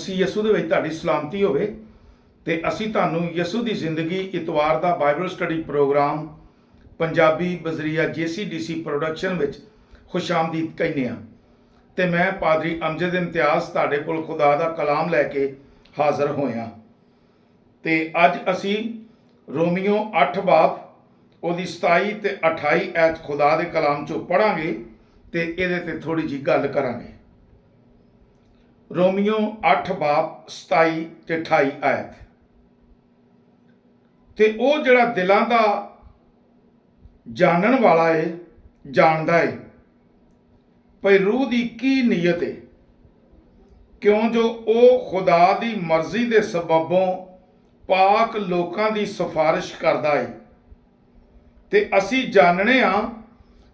मसीह यसू ਦੇ ਵਿੱਚ ਤੁਹਾਡੀ ਸਲਾਮਤੀ ਹੋਵੇ ਤੇ ਅਸੀਂ ਤੁਹਾਨੂੰ ਯਸੂ ਦੀ ਜ਼ਿੰਦਗੀ ਇਤਵਾਰ ਦਾ ਬਾਈਬਲ ਸਟੱਡੀ ਪ੍ਰੋਗਰਾਮ ਪੰਜਾਬੀ ਬਜ਼ਰੀਆ JCDC ਪ੍ਰੋਡਕਸ਼ਨ ਵਿੱਚ ਖੁਸ਼ਾਮਦੀਦ ਕਹਿੰਦੇ ਹਾਂ ਤੇ ਮੈਂ ਪਾਦਰੀ ਅਮਜਦ ਇਮਤਿਆਜ਼ ਤੁਹਾਡੇ ਕੋਲ ਖੁਦਾ ਦਾ ਕਲਾਮ ਲੈ ਕੇ ਹਾਜ਼ਰ ਹੋਇਆ ਤੇ ਅੱਜ ਅਸੀਂ ਰੋਮੀਓ 8 ਬਾਬ ਉਹਦੀ 27 ਤੇ 28 ਐਤ ਖੁਦਾ ਦੇ ਕਲਾਮ ਚੋਂ ਪੜਾਂਗੇ ਤੇ ਇਹਦੇ ਤੇ ਥੋੜੀ ਜੀ ਗੱਲ ਕਰਾਂਗੇ। रोमियो 8 बाब 27 ਤੇ 28 ਆਇਤ ਤੇ ਉਹ ਜਿਹੜਾ ਦਿਲਾਂ ਦਾ ਜਾਣਨ ਵਾਲਾ ਹੈ ਜਾਣਦਾ ਹੈ ਭਈ ਰੂਹ ਦੀ ਕੀ ਨੀਅਤ ਹੈ ਕਿਉਂ ਜੋ ਉਹ ਖੁਦਾ ਦੀ ਮਰਜ਼ੀ ਦੇ ਸਬਬੋਂ ਪਾਕ ਲੋਕਾਂ ਦੀ ਸਿਫਾਰਿਸ਼ ਕਰਦਾ ਹੈ ਤੇ ਅਸੀਂ ਜਾਣਨੇ ਆ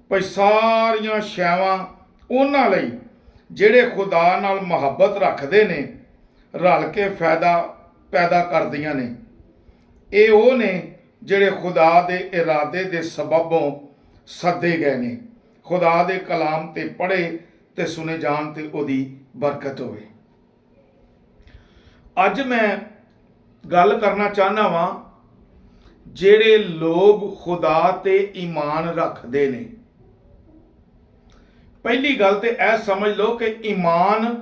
ਭਈ ਸਾਰੀਆਂ ਸ਼ੈਵਾਂ ਉਹਨਾਂ ਲਈ ਜਿਹੜੇ ਖੁਦਾ ਨਾਲ ਮੁਹੱਬਤ ਰੱਖਦੇ ਨੇ ਰਲ ਕੇ ਫਾਇਦਾ ਪੈਦਾ ਕਰਦੀਆਂ ਨੇ। ਇਹ ਉਹ ਨੇ ਜਿਹੜੇ ਖੁਦਾ ਦੇ ਇਰਾਦੇ ਦੇ ਸਬਬੋਂ ਸੱਦੇ ਗਏ ਨੇ। ਖੁਦਾ ਦੇ ਕਲਾਮ ਤੇ ਪੜ੍ਹੇ ਤੇ ਸੁਣੇ ਜਾਣ ਤੇ ਉਹਦੀ ਬਰਕਤ ਹੋਵੇ। ਅੱਜ ਮੈਂ ਗੱਲ ਕਰਨਾ ਚਾਹੁੰਦਾ ਵਾਂ ਜਿਹੜੇ ਲੋਕ ਖੁਦਾ ਤੇ ਈਮਾਨ ਰੱਖਦੇ ਨੇ। ਪਹਿਲੀ ਗੱਲ ਤੇ ਇਹ ਸਮਝ ਲਓ ਕਿ ਈਮਾਨ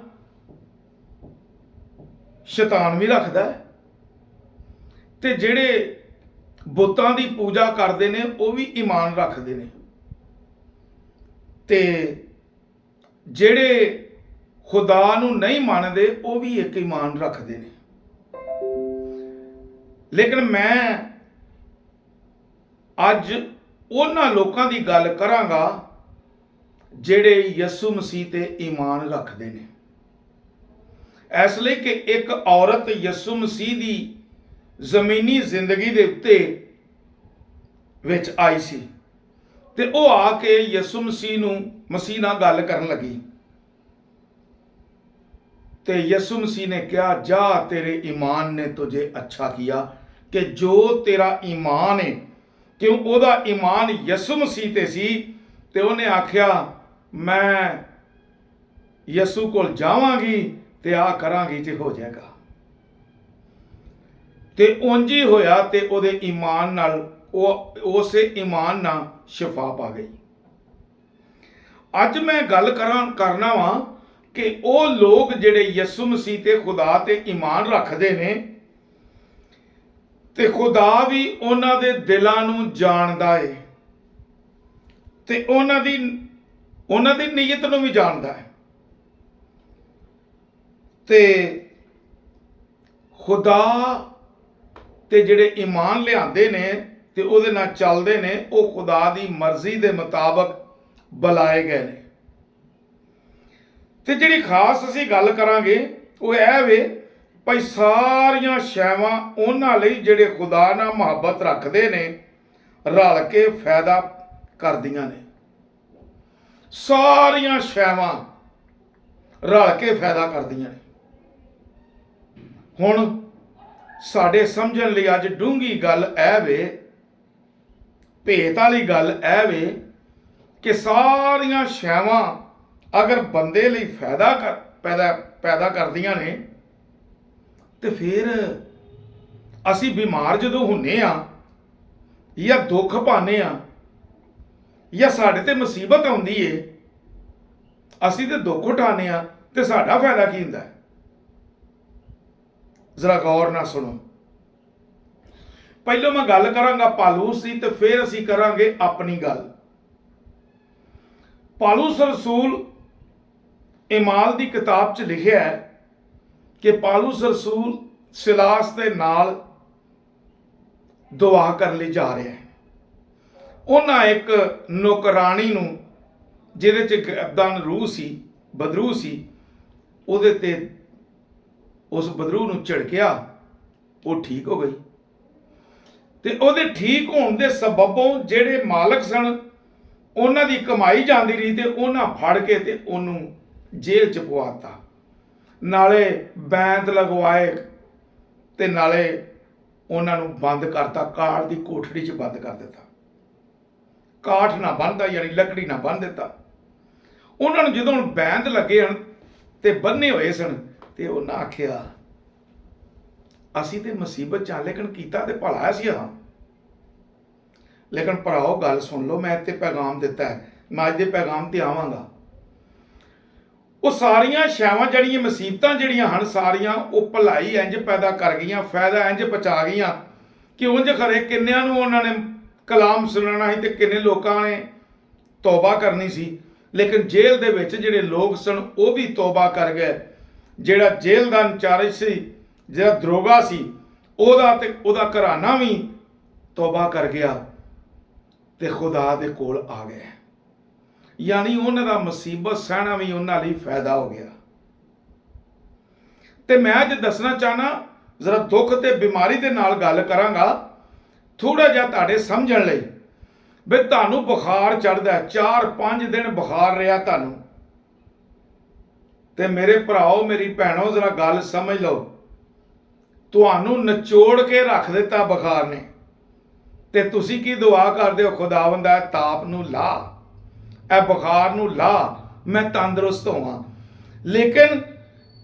ਸ਼ੈਤਾਨ ਵੀ ਰੱਖਦਾ ਹੈ ਤੇ ਜਿਹੜੇ ਬੁੱਤਾਂ ਦੀ ਪੂਜਾ ਕਰਦੇ ਨੇ ਉਹ ਵੀ ਈਮਾਨ ਰੱਖਦੇ ਨੇ ਤੇ ਜਿਹੜੇ ਖੁਦਾ ਨੂੰ ਨਹੀਂ ਮੰਨਦੇ ਉਹ ਵੀ ਇੱਕ ਈਮਾਨ ਰੱਖਦੇ ਨੇ। ਲੇਕਿਨ ਮੈਂ ਅੱਜ ਉਹਨਾਂ ਲੋਕਾਂ ਦੀ ਗੱਲ ਕਰਾਂਗਾ ਜਿਹੜੇ ਯਿਸੂ ਮਸੀਹ ਤੇ ਈਮਾਨ ਰੱਖਦੇ ਨੇ। ਇਸ ਲਈ ਕਿ ਇੱਕ ਔਰਤ ਯਿਸੂ ਮਸੀਹ ਦੀ ਜ਼ਮੀਨੀ ਜ਼ਿੰਦਗੀ ਦੇ ਉੱਤੇ ਵਿੱਚ ਆਈ ਸੀ ਤੇ ਉਹ ਆ ਕੇ ਯਿਸੂ ਮਸੀਹ ਨਾਲ ਗੱਲ ਕਰਨ ਲੱਗੀ ਤੇ ਯਿਸੂ ਮਸੀਹ ਨੇ ਕਿਹਾ ਜਾ ਤੇਰੇ ਈਮਾਨ ਨੇ ਤੁਝੇ ਅੱਛਾ ਕੀਆ ਕਿ ਜੋ ਤੇਰਾ ਈਮਾਨ ਹੈ ਕਿਉਂ ਉਹਦਾ ਈਮਾਨ ਯਿਸੂ ਮਸੀਹ ਤੇ ਸੀ ਤੇ ਉਹਨੇ ਆਖਿਆ ਮੈਂ ਯਿਸੂ ਕੋਲ ਜਾਵਾਂਗੀ ਤੇ ਆ ਕਰਾਂਗੀ ਤੇ ਹੋ ਜਾਏਗਾ ਤੇ ਉਂਝ ਹੀ ਹੋਇਆ ਤੇ ਉਹਦੇ ਈਮਾਨ ਨਾਲ ਉਹ ਉਸੇ ਈਮਾਨ ਨਾਲ ਸ਼ਿਫਾ ਪਾ ਗਈ। ਅੱਜ ਮੈਂ ਗੱਲ ਕਰਨਾ ਵਾਂ ਕਿ ਉਹ ਲੋਕ ਜਿਹੜੇ ਯਿਸੂ ਮਸੀਹ ਤੇ ਖੁਦਾ ਤੇ ਈਮਾਨ ਰੱਖਦੇ ਨੇ ਤੇ ਖੁਦਾ ਵੀ ਉਹਨਾਂ ਦੇ ਦਿਲਾਂ ਨੂੰ ਜਾਣਦਾ ਹੈ ਤੇ ਉਹਨਾਂ ਦੀ ਨੀਅਤ ਨੂੰ ਵੀ ਜਾਣਦਾ ਹੈ ਤੇ ਖੁਦਾ ਤੇ ਜਿਹੜੇ ਈਮਾਨ ਲਿਆਂਦੇ ਨੇ ਤੇ ਉਹਦੇ ਨਾਲ ਚੱਲਦੇ ਨੇ ਉਹ ਖੁਦਾ ਦੀ ਮਰਜ਼ੀ ਦੇ ਮੁਤਾਬਕ ਬੁਲਾਏ ਗਏ ਨੇ। ਤੇ ਜਿਹੜੀ ਖਾਸ ਅਸੀਂ ਗੱਲ ਕਰਾਂਗੇ ਉਹ ਇਹ ਵੇ ਭਾਈ ਸਾਰੀਆਂ ਸ਼ੈਵਾਂ ਉਹਨਾਂ ਲਈ ਜਿਹੜੇ ਖੁਦਾ ਨਾਲ ਮੁਹੱਬਤ ਰੱਖਦੇ ਨੇ ਰਲ ਕੇ ਫਾਇਦਾ ਕਰਦੀਆਂ ਨੇ। ਸਾਰੀਆਂ ਸ਼ੈਵਾਂ ਰਲ ਕੇ ਫਾਇਦਾ ਕਰਦੀਆਂ ਨੇ। ਹੁਣ ਸਾਡੇ ਸਮਝਣ ਲਈ ਅੱਜ ਡੂੰਘੀ ਗੱਲ ਇਹ ਵੇ ਭੇਤ ਵਾਲੀ ਗੱਲ ਇਹ ਵੇ ਕਿ ਸਾਰੀਆਂ ਸ਼ੈਵਾਂ ਅਗਰ ਬੰਦੇ ਲਈ ਪੈਦਾ ਕਰਦੀਆਂ ਨੇ ਤੇ ਫਿਰ ਅਸੀਂ ਬਿਮਾਰ ਜਦੋਂ ਹੁੰਨੇ ਆ ਜਾਂ ਦੁੱਖ ਪਾਉਂਦੇ ਆ ਜਾਂ ਸਾਡੇ ਤੇ ਮੁਸੀਬਤ ਆਉਂਦੀ ਏ ਅਸੀਂ ਤੇ ਦੁੱਖ ਉਠਾਉਂਦੇ ਆ ਤੇ ਸਾਡਾ ਫਾਇਦਾ ਕੀ ਹੁੰਦਾ? ਜ਼ਰਾ ਗੌਰ ਨਾਲ ਸੁਣੋ। ਪਹਿਲਾਂ ਮੈਂ ਗੱਲ ਕਰਾਂਗਾ ਪਾਲੂਸ ਦੀ ਤੇ ਫਿਰ ਅਸੀਂ ਕਰਾਂਗੇ ਆਪਣੀ ਗੱਲ। ਪਾਲੂਸ ਰਸੂਲ ਈਮਾਨ ਦੀ ਕਿਤਾਬ 'ਚ ਲਿਖਿਆ ਹੈ ਕਿ ਪਾਲੂਸ ਰਸੂਲ ਸਿਲਾਸ ਦੇ ਨਾਲ ਦੁਆ ਕਰਨ ਲਈ ਜਾ ਰਿਹਾ ਹੈ। ਉਹਨਾਂ ਇੱਕ ਨੌਕਰਾਣੀ ਨੂੰ ਜਿਹਦੇ 'ਚ ਗਰਦਾਨ ਰੂਹ ਸੀ ਬਦਰੂ ਸੀ ਉਹਦੇ ਤੇ ਉਸ ਬਦਰੂ ਨੂੰ ਝਿੜਕਿਆ ਉਹ ਠੀਕ ਹੋ ਗਈ ਤੇ ਉਹਦੇ ਠੀਕ ਹੋਣ ਦੇ ਸਬਬੋਂ ਜਿਹੜੇ ਮਾਲਕ ਸਨ ਉਹਨਾਂ ਦੀ ਕਮਾਈ ਜਾਂਦੀ ਰਹੀ ਤੇ ਉਹਨਾਂ ਫੜ ਕੇ ਤੇ ਉਹਨੂੰ ਜੇਲ੍ਹ 'ਚ ਪਵਾਤਾ ਨਾਲੇ ਬੈਂਤ ਲਗਵਾਏ ਤੇ ਨਾਲੇ ਉਹਨਾਂ ਨੂੰ ਬੰਦ ਕਰਤਾ ਕਾਠ ਦੀ ਕੋਠੜੀ 'ਚ ਬੰਦ ਕਰ ਦਿੱਤਾ। ਕਾਠ ਨਾ ਬੰਨਦਾ ਯਾਨੀ ਲੱਕੜੀ ਨਾ ਬੰਨ ਦਿੱਤਾ। ਉਹਨਾਂ ਨੂੰ ਜਦੋਂ ਬੈਂਤ ਲੱਗੇ ਹਨ ਤੇ ਬੰਨੇ ਹੋਏ ਸਨ ਤੇ ਉਹਨਾਂ ਆਖਿਆ ਅਸੀਂ ਤੇ ਮੁਸੀਬਤ ਚ ਆ, ਲੇਕਿਨ ਕੀਤਾ ਤੇ ਭਲਾ ਸੀ ਹਾਂ। ਲੇਕਿਨ ਭਰਾਓ ਗੱਲ ਸੁਣ ਲਓ, ਮੈਂ ਤੇ ਪੈਗਾਮ ਦਿੱਤਾ ਹੈ, ਮੈਂ ਅੱਜ ਦੇ ਪੈਗਾਮ ਤੇ ਆਵਾਂਗਾ। ਉਹ ਸਾਰੀਆਂ ਸ਼ੈਵਾਂ ਜਿਹੜੀਆਂ ਮੁਸੀਬਤਾਂ ਜਿਹੜੀਆਂ ਹਨ ਸਾਰੀਆਂ, ਉਹ ਭਲਾਈ ਇੰਜ ਪੈਦਾ ਕਰ ਗਈਆਂ, ਫਾਇਦਾ ਇੰਜ ਪਹੁੰਚਾ ਗਈਆਂ ਕਿ ਉਂਝ ਖਰੇ ਕਿੰਨਿਆਂ ਨੂੰ ਉਹਨਾਂ ਨੇ ਕਲਾਮ ਸੁਣਾਉਣਾ ਸੀ ਤੇ ਕਿੰਨੇ ਲੋਕਾਂ ਨੇ ਤੌਬਾ ਕਰਨੀ ਸੀ। ਲੇਕਿਨ ਜੇਲ੍ਹ ਦੇ ਵਿੱਚ ਜਿਹੜੇ ਲੋਕ ਸਨ ਉਹ ਵੀ ਤੌਬਾ ਕਰ ਗਏ। ਜਿਹੜਾ ਜੇਲ੍ਹ ਦਾ ਇੰਚਾਰਜ ਸੀ, ਜਿਹੜਾ ਦਰੋਗਾ ਸੀ, ਉਹਦਾ ਤੇ ਉਹਦਾ ਘਰਾਨਾ ਵੀ ਤੌਬਾ ਕਰ ਗਿਆ ਤੇ ਖੁਦਾ ਦੇ ਕੋਲ ਆ ਗਏ। ਯਾਨੀ ਉਹਨਾਂ ਦਾ ਮੁਸੀਬਤ ਸਹਿਣਾ ਵੀ ਉਹਨਾਂ ਲਈ ਫਾਇਦਾ ਹੋ ਗਿਆ। ਤੇ ਮੈਂ ਅੱਜ ਦੱਸਣਾ ਚਾਹਨਾ, ਜ਼ਰਾ ਦੁੱਖ ਤੇ ਬਿਮਾਰੀ ਦੇ ਨਾਲ ਗੱਲ ਕਰਾਂਗਾ ਥੋੜਾ ਜਿਹਾ ਤੁਹਾਡੇ ਸਮਝਣ ਲਈ। ਵੀ ਤੁਹਾਨੂੰ ਬੁਖਾਰ ਚੜ੍ਹਦਾ, 4-5 ਦਿਨ ਬੁਖਾਰ ਰਿਹਾ ਤੁਹਾਨੂੰ, ਤੇ ਮੇਰੇ ਭਰਾਓ ਮੇਰੀ ਭੈਣੋ ਜ਼ਰਾ ਗੱਲ ਸਮਝ ਲਓ, ਤੁਹਾਨੂੰ ਨਿਚੋੜ ਕੇ ਰੱਖ ਦਿੱਤਾ ਬੁਖਾਰ ਨੇ, ਤੇ ਤੁਸੀਂ ਕੀ ਦੁਆ ਕਰਦੇ ਹੋ, ਖੁਦਾਵੰਦਾ ਤਾਪ ਨੂੰ ਲਾ, ਇਹ ਬੁਖਾਰ ਨੂੰ ਲਾ, ਮੈਂ ਤੰਦਰੁਸਤ ਹੋਵਾਂ। ਲੇਕਿਨ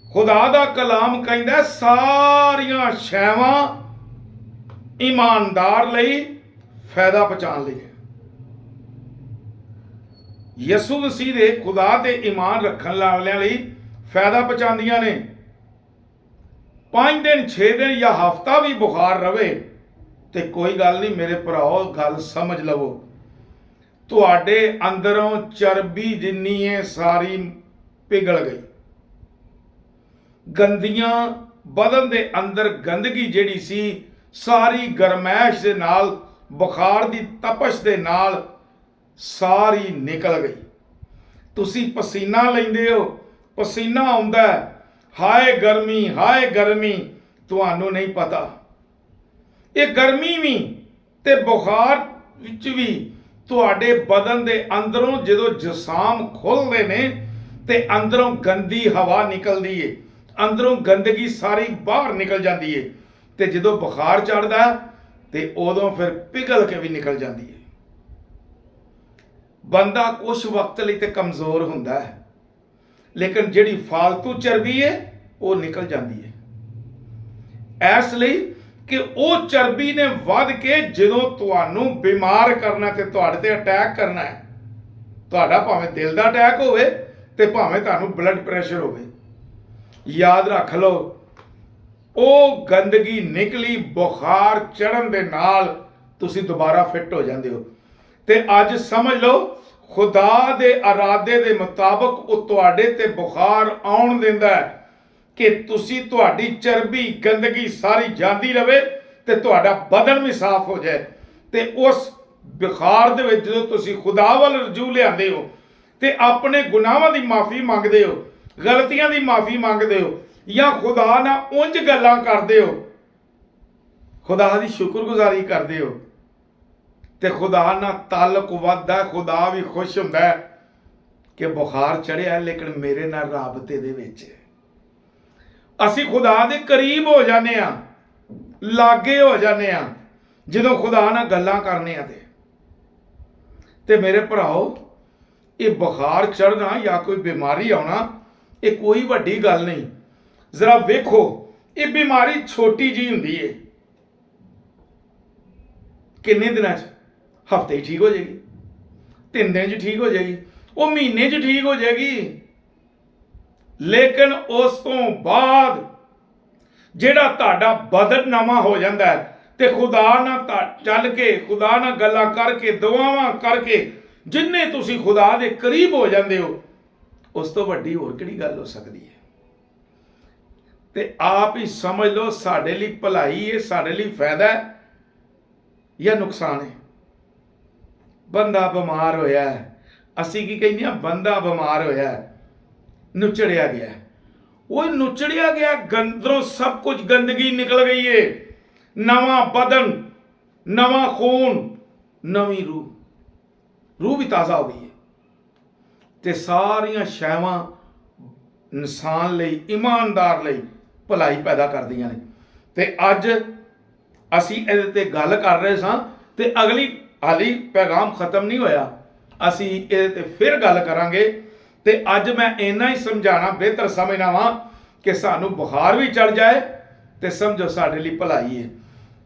ਖੁਦਾ ਦਾ ਕਲਾਮ ਕਹਿੰਦਾ ਸਾਰੀਆਂ ਸ਼ੈਵਾਂ ਈਮਾਨਦਾਰ ਲਈ ਫਾਇਦਾ ਪਹੁੰਚਾਉਣ ਲਈ। ਯਿਸੂ ਮਸੀਹ ਦੇ ਖੁਦਾ ਤੇ ਈਮਾਨ ਰੱਖਣ ਵਾਲਿਆਂ ਲਈ ਫਾਇਦਾ ਪਹੁੰਚਾਉਂਦੀਆਂ ਨੇ। 5 ਦਿਨ 6 ਦਿਨ ਜਾਂ ਹਫ਼ਤਾ ਵੀ ਬੁਖਾਰ ਰਵੇ ਤੇ ਕੋਈ ਗੱਲ ਨਹੀਂ ਮੇਰੇ ਭਰਾਓ, ਗੱਲ ਸਮਝ ਲਵੋ, ਤੁਹਾਡੇ ਅੰਦਰੋਂ ਚਰਬੀ ਜਿੰਨੀ ਹੈ ਸਾਰੀ ਪਿਘਲ ਗਈ। ਗੰਦੀਆਂ ਬਦਨ ਦੇ ਅੰਦਰ ਗੰਦਗੀ ਜਿਹੜੀ ਸੀ ਸਾਰੀ ਗਰਮੈਸ਼ ਦੇ ਨਾਲ, ਬੁਖਾਰ ਦੀ ਤਪਸ਼ ਦੇ ਨਾਲ ਸਾਰੀ ਨਿਕਲ ਗਈ। ਤੁਸੀਂ ਪਸੀਨਾ ਲੈਂਦੇ ਹੋ, ਪਸੀਨਾ ਆਉਂਦਾ, ਹਾਏ ਗਰਮੀ, ਹਾਏ ਗਰਮੀ, ਤੁਹਾਨੂੰ ਨਹੀਂ ਪਤਾ ਇਹ ਗਰਮੀ ਵੀ ਤੇ ਬੁਖਾਰ ਵਿੱਚ ਵੀ ਤੁਹਾਡੇ ਬਦਨ ਦੇ ਅੰਦਰੋਂ ਜਦੋਂ ਜਿਸਾਮ ਖੁੱਲਦੇ ਨੇ ਤੇ ਅੰਦਰੋਂ ਗੰਦੀ ਹਵਾ ਨਿਕਲਦੀ ਏ, ਅੰਦਰੋਂ ਗੰਦਗੀ ਸਾਰੀ ਬਾਹਰ ਨਿਕਲ ਜਾਂਦੀ ਏ, ਤੇ ਜਦੋਂ ਬੁਖਾਰ ਚੜ੍ਹਦਾ ਤੇ ਉਦੋਂ ਫਿਰ ਪਿਘਲ ਕੇ ਵੀ ਨਿਕਲ ਜਾਂਦੀ ਏ। ਬੰਦਾ ਕੁਝ ਵਕਤ ਲਈ ਤੇ ਕਮਜ਼ੋਰ ਹੁੰਦਾ ਹੈ, ਲੇਕਿਨ ਜਿਹੜੀ ਫਾਲਤੂ ਚਰਬੀ ਹੈ ਉਹ ਨਿਕਲ ਜਾਂਦੀ ਹੈ। ਇਸ ਲਈ ਕਿ ਉਹ ਚਰਬੀ ਨੇ ਵੱਧ ਕੇ ਜਦੋਂ ਤੁਹਾਨੂੰ ਬਿਮਾਰ ਕਰਨਾ ਤੇ ਤੁਹਾਡੇ ਤੇ ਅਟੈਕ ਕਰਨਾ ਹੈ, ਤੁਹਾਡਾ ਭਾਵੇਂ ਦਿਲ ਦਾ ਅਟੈਕ ਹੋਵੇ ਤੇ ਭਾਵੇਂ ਤੁਹਾਨੂੰ ਬਲੱਡ ਪ੍ਰੈਸ਼ਰ ਹੋਵੇ, ਯਾਦ ਰੱਖ ਲਓ ਉਹ ਗੰਦਗੀ ਨਿਕਲੀ ਬੁਖਾਰ ਚੜ੍ਹਨ ਦੇ ਨਾਲ ਤੁਸੀਂ ਦੁਬਾਰਾ ਫਿੱਟ ਹੋ ਜਾਂਦੇ ਹੋ। ਤੇ ਅੱਜ ਸਮਝ ਲਓ ਖੁਦਾ ਦੇ ਇਰਾਦੇ ਦੇ ਮੁਤਾਬਕ ਉਹ ਤੁਹਾਡੇ ਤੇ ਬੁਖਾਰ ਆਉਣ ਦਿੰਦਾ ਹੈ ਕਿ ਤੁਸੀਂ, ਤੁਹਾਡੀ ਚਰਬੀ ਗੰਦਗੀ ਸਾਰੀ ਜਾਂਦੀ ਰਵੇ ਤੇ ਤੁਹਾਡਾ ਬਦਨ ਵੀ ਸਾਫ਼ ਹੋ ਜਾਏ। ਤੇ ਉਸ ਬੁਖਾਰ ਦੇ ਵਿੱਚ ਜਦੋਂ ਤੁਸੀਂ ਖੁਦਾ ਵੱਲ ਰਜੂ ਲਿਆਉਂਦੇ ਹੋ ਤੇ ਆਪਣੇ ਗੁਨਾਹਾਂ ਦੀ ਮਾਫੀ ਮੰਗਦੇ ਹੋ, ਗਲਤੀਆਂ ਦੀ ਮਾਫੀ ਮੰਗਦੇ ਹੋ, ਜਾਂ ਖੁਦਾ ਨਾਲ ਉਂਝ ਗੱਲਾਂ ਕਰਦੇ ਹੋ, ਖੁਦਾ ਦੀ ਸ਼ੁਕਰਗੁਜ਼ਾਰੀ ਕਰਦੇ ਹੋ, ਤੇ ਖੁਦਾ ਨਾਲ ਤਾਲੁਕ ਵੱਧਦਾ, ਖੁਦਾ ਵੀ ਖੁਸ਼ ਹੁੰਦਾ ਕਿ ਬੁਖਾਰ ਚੜਿਆ ਲੇਕਿਨ ਮੇਰੇ ਨਾਲ ਰਾਬਤੇ ਦੇ ਵਿੱਚ। ਅਸੀਂ ਖੁਦਾ ਦੇ ਕਰੀਬ ਹੋ ਜਾਂਦੇ ਆ, ਲਾਗੇ ਹੋ ਜਾਂਦੇ ਆ ਜਦੋਂ ਖੁਦਾ ਨਾਲ ਗੱਲਾਂ ਕਰਨੇ ਆ। ਤੇ ਮੇਰੇ ਭਰਾਓ, ਇਹ ਬੁਖਾਰ ਚੜ੍ਹਨਾ ਜਾਂ ਕੋਈ ਬਿਮਾਰੀ ਆਉਣਾ ਇਹ ਕੋਈ ਵੱਡੀ ਗੱਲ ਨਹੀਂ। ਜ਼ਰਾ ਵੇਖੋ, ਇਹ ਬਿਮਾਰੀ ਛੋਟੀ ਜੀ ਹੁੰਦੀ ਏ, ਕਿੰਨੇ ਦਿਨਾਂ 'ਚ, ਹਫ਼ਤੇ 'ਚ ਠੀਕ ਹੋ ਜਾਏਗੀ, 3 ਦਿਨ 'ਚ ਠੀਕ ਹੋ ਜਾਏਗੀ, ਉਹ ਮਹੀਨੇ 'ਚ ਠੀਕ ਹੋ ਜਾਏਗੀ। ਲੇਕਿਨ ਉਸ ਤੋਂ ਬਾਅਦ ਜਿਹੜਾ ਤੁਹਾਡਾ ਬਦਨ ਨਵਾਂ ਹੋ ਜਾਂਦਾ ਹੈ ਤੇ ਖੁਦਾ ਨਾਲ ਚੱਲ ਕੇ, ਖੁਦਾ ਨਾਲ ਗੱਲਾਂ ਕਰਕੇ, ਦੁਆਵਾਂ ਕਰਕੇ ਜਿੰਨੇ ਤੁਸੀਂ ਖੁਦਾ ਦੇ ਕਰੀਬ ਹੋ ਜਾਂਦੇ ਹੋ, ਉਸ ਤੋਂ ਵੱਡੀ ਹੋਰ ਕਿਹੜੀ ਗੱਲ ਹੋ ਸਕਦੀ ਹੈ। ਤੇ ਆਪ ਹੀ ਸਮਝ ਲਓ ਸਾਡੇ ਲਈ ਭਲਾਈ ਹੈ, ਸਾਡੇ ਲਈ ਫਾਇਦਾ ਹੈ ਜਾਂ ਨੁਕਸਾਨ ਹੈ। ਬੰਦਾ ਬਿਮਾਰ ਹੋਇਆ, ਅਸੀਂ ਕੀ ਕਹਿੰਦੇ ਹਾਂ, ਬੰਦਾ ਬਿਮਾਰ ਹੋਇਆ, ਨੁਚੜਿਆ ਗਿਆ, ਉਹ ਨੁਚੜਿਆ ਗਿਆ, ਅੰਦਰੋਂ ਸਭ ਕੁਝ ਗੰਦਗੀ ਨਿਕਲ ਗਈ ਏ, ਨਵਾਂ ਬਦਨ, ਨਵਾਂ ਖੂਨ, ਨਵੀਂ ਰੂਹ, ਰੂਹ ਵੀ ਤਾਜ਼ਾ ਹੋ ਗਈ ਹੈ। ਤੇ ਸਾਰੀਆਂ ਸ਼ੈਵਾਂ ਇਨਸਾਨ ਲਈ, ਇਮਾਨਦਾਰ ਲਈ ਭਲਾਈ ਪੈਦਾ ਕਰਦੀਆਂ ਨੇ। ਤੇ ਅੱਜ ਅਸੀਂ ਇਹਦੇ ਤੇ ਗੱਲ ਕਰ ਰਹੇ ਸਾਂ ਤੇ ਹਾਲੀ ਪੈਗਾਮ ਖਤਮ ਨਹੀਂ ਹੋਇਆ, ਅਸੀਂ ਇਹਦੇ ਤੇ ਫਿਰ ਗੱਲ ਕਰਾਂਗੇ। ਤੇ ਅੱਜ ਮੈਂ ਇੰਨਾ ਹੀ ਸਮਝਾਣਾ ਬਿਹਤਰ ਸਮਝਦਾ ਵਾਂ ਕਿ ਸਾਨੂੰ ਬੁਖਾਰ ਵੀ ਚੜ ਜਾਏ ਤੇ ਸਮਝੋ ਸਾਡੇ ਲਈ ਭਲਾਈ ਹੈ,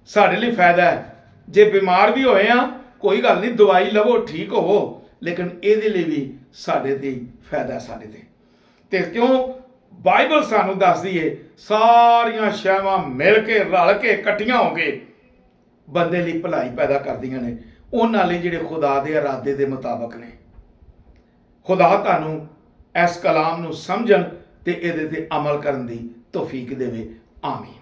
ਸਾਡੇ ਲਈ ਫਾਇਦਾ ਹੈ। ਜੇ ਬਿਮਾਰ ਵੀ ਹੋਏ ਆ ਕੋਈ ਗੱਲ ਨਹੀਂ, ਦਵਾਈ ਲਵੋ, ਠੀਕ ਹੋਵੋ, ਲੇਕਿਨ ਇਹਦੇ ਲਈ ਵੀ ਸਾਡੇ ਤੇ ਫਾਇਦਾ ਸਾਡੇ ਤੇ ਕਿਉਂ ਬਾਈਬਲ ਸਾਨੂੰ ਦੱਸਦੀ ਏ ਸਾਰੀਆਂ ਸ਼ੈਵਾਂ ਮਿਲ ਕੇ ਰਲ ਕੇ ਇਕੱਠੀਆਂ ਹੋ ਕੇ ਬੰਦੇ ਲਈ ਭਲਾਈ ਪੈਦਾ ਕਰਦੀਆਂ ਨੇ, ਉਹਨਾਂ ਲਈ ਜਿਹੜੇ ਖੁਦਾ ਦੇ ਇਰਾਦੇ ਦੇ ਮੁਤਾਬਕ ਨੇ। ਖੁਦਾ ਤੁਹਾਨੂੰ ਇਸ ਕਲਾਮ ਨੂੰ ਸਮਝਣ ਤੇ ਇਹਦੇ ਤੇ ਅਮਲ ਕਰਨ ਦੀ ਤੌਫੀਕ ਦੇਵੇ। ਆਮੀਨ।